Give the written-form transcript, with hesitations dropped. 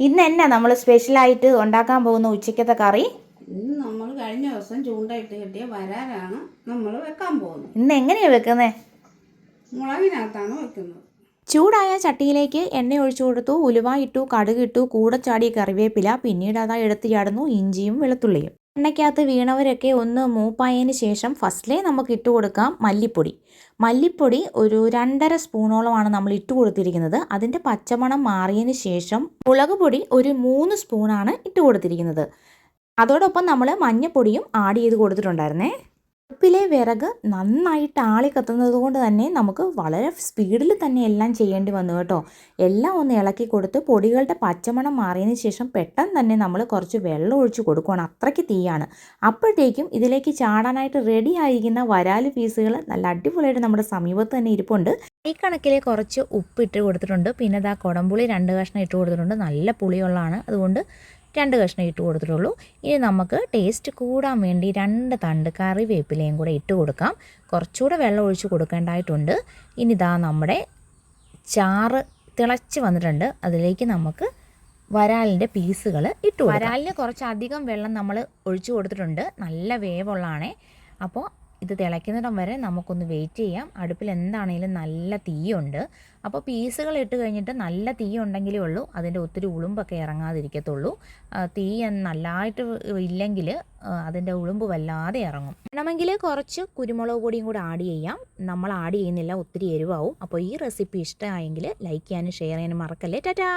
ഇന്ന് എന്നാ നമ്മൾ സ്പെഷ്യലായിട്ട് ഉണ്ടാക്കാൻ പോകുന്ന ഉച്ചക്കത്തെ കറി? ഇന്ന് നമ്മൾ കഴിഞ്ഞ ദിവസം ചൂണ്ടയിട്ട് കിട്ടിയ വരാലാണ് നമ്മൾ വെക്കാൻ പോകുന്നത്. ഇന്ന് എങ്ങനെയാണ് വെക്കുന്നത്? മുളകിനകത്താണ് വെക്കുന്നത്. ചൂടായ ചട്ടിയിലേക്ക് എണ്ണ ഒഴിച്ചു കൊടുത്തു, ഉലുവ ഇട്ടു, കടുക് ഇട്ടു, കൂടെ ചാടി കറിവേപ്പില, പിന്നീട് അതാ എടുത്ത് ചാടുന്നു ഇഞ്ചിയും വെളുത്തുള്ളിയും. എണ്ണയ്ക്കകത്ത് വീണവരൊക്കെ ഒന്ന് മൂപ്പായതിന് ശേഷം ഫസ്റ്റിലേ നമുക്ക് ഇട്ട് കൊടുക്കാം മല്ലിപ്പൊടി. മല്ലിപ്പൊടി ഒരു 2.5 സ്പൂണോളമാണ് നമ്മൾ ഇട്ട് കൊടുത്തിരിക്കുന്നത്. അതിൻ്റെ പച്ചമണം മാറിയതിന് ശേഷം മുളക് പൊടി ഒരു 3 സ്പൂണാണ് ഇട്ട് കൊടുത്തിരിക്കുന്നത്. അതോടൊപ്പം നമ്മൾ മഞ്ഞൾപ്പൊടിയും ആഡ് ചെയ്ത് കൊടുത്തിട്ടുണ്ടായിരുന്നേ. അടുപ്പിലെ വിറക് നന്നായിട്ട് ആളി കത്തുന്നത് കൊണ്ട് തന്നെ നമുക്ക് വളരെ സ്പീഡിൽ തന്നെ എല്ലാം ചെയ്യേണ്ടി വന്നു കേട്ടോ. എല്ലാം ഒന്ന് ഇളക്കി കൊടുത്ത് പൊടികളുടെ പച്ചമണം മാറിയതിന് ശേഷം പെട്ടെന്ന് തന്നെ നമ്മൾ കുറച്ച് വെള്ളം ഒഴിച്ച് കൊടുക്കുകയാണ്. അത്രയ്ക്ക് തീയാണ്. അപ്പോഴത്തേക്കും ഇതിലേക്ക് ചാടാനായിട്ട് റെഡി ആയിരിക്കുന്ന വരാല് പീസുകൾ നല്ല അടിപൊളിയായിട്ട് നമ്മുടെ സമീപത്ത് തന്നെ ഇരിപ്പുണ്ട്. ഈ കണക്കിൽ കുറച്ച് ഉപ്പ് ഇട്ട് കൊടുത്തിട്ടുണ്ട്. പിന്നെ ഇതാ കുടംപുളി 2 കഷ്ണം ഇട്ട് കൊടുത്തിട്ടുണ്ട്. നല്ല പുളിയുള്ളതാണ്, അതുകൊണ്ട് 2 കഷ്ണം ഇട്ട് കൊടുത്തിട്ടുള്ളൂ. ഇനി നമുക്ക് ടേസ്റ്റ് കൂടാൻ വേണ്ടി 2 തണ്ട് കറിവേപ്പിലയും കൂടെ ഇട്ട് കൊടുക്കാം. കുറച്ചുകൂടെ വെള്ളം ഒഴിച്ച് കൊടുക്കേണ്ടതായിട്ടുണ്ട്. ഇനി ഇതാ നമ്മുടെ ചാറ് തിളച്ച് വന്നിട്ടുണ്ട്. അതിലേക്ക് നമുക്ക് വരാലിൻ്റെ പീസുകൾ ഇട്ട് കൊടുക്കാം. വരാലിന് കുറച്ചധികം വെള്ളം നമ്മൾ ഒഴിച്ച് കൊടുത്തിട്ടുണ്ട്. നല്ല വേവുള്ളതാണേ. അപ്പോൾ ഇത് തിളയ്ക്കുന്നിടം വരെ നമുക്കൊന്ന് വെയിറ്റ് ചെയ്യാം. അടുപ്പിൽ എന്താണെങ്കിലും നല്ല തീയുണ്ട്. അപ്പോൾ പീസുകൾ ഇട്ട് കഴിഞ്ഞിട്ട് നല്ല തീ ഉണ്ടെങ്കിലേ ഉള്ളൂ അതിൻ്റെ ഒത്തിരി ഉളുമ്പൊക്കെ ഇറങ്ങാതിരിക്കത്തുള്ളൂ. തീ നല്ലതായിട്ട് ഇല്ലെങ്കിൽ അതിൻ്റെ ഉളുമ്പ് വല്ലാതെ ഇറങ്ങും. വേണമെങ്കിൽ കുറച്ച് കുരുമുളക് പൊടിയും കൂടെ ആഡ് ചെയ്യാം. നമ്മൾ ആഡ് ചെയ്യുന്നില്ല, ഒത്തിരി എരിവാവും. അപ്പോൾ ഈ റെസിപ്പി ഇഷ്ടമായെങ്കിൽ ലൈക്ക് ചെയ്യാനും ഷെയർ ചെയ്യാനും മറക്കല്ലേ. ടാറ്റാ.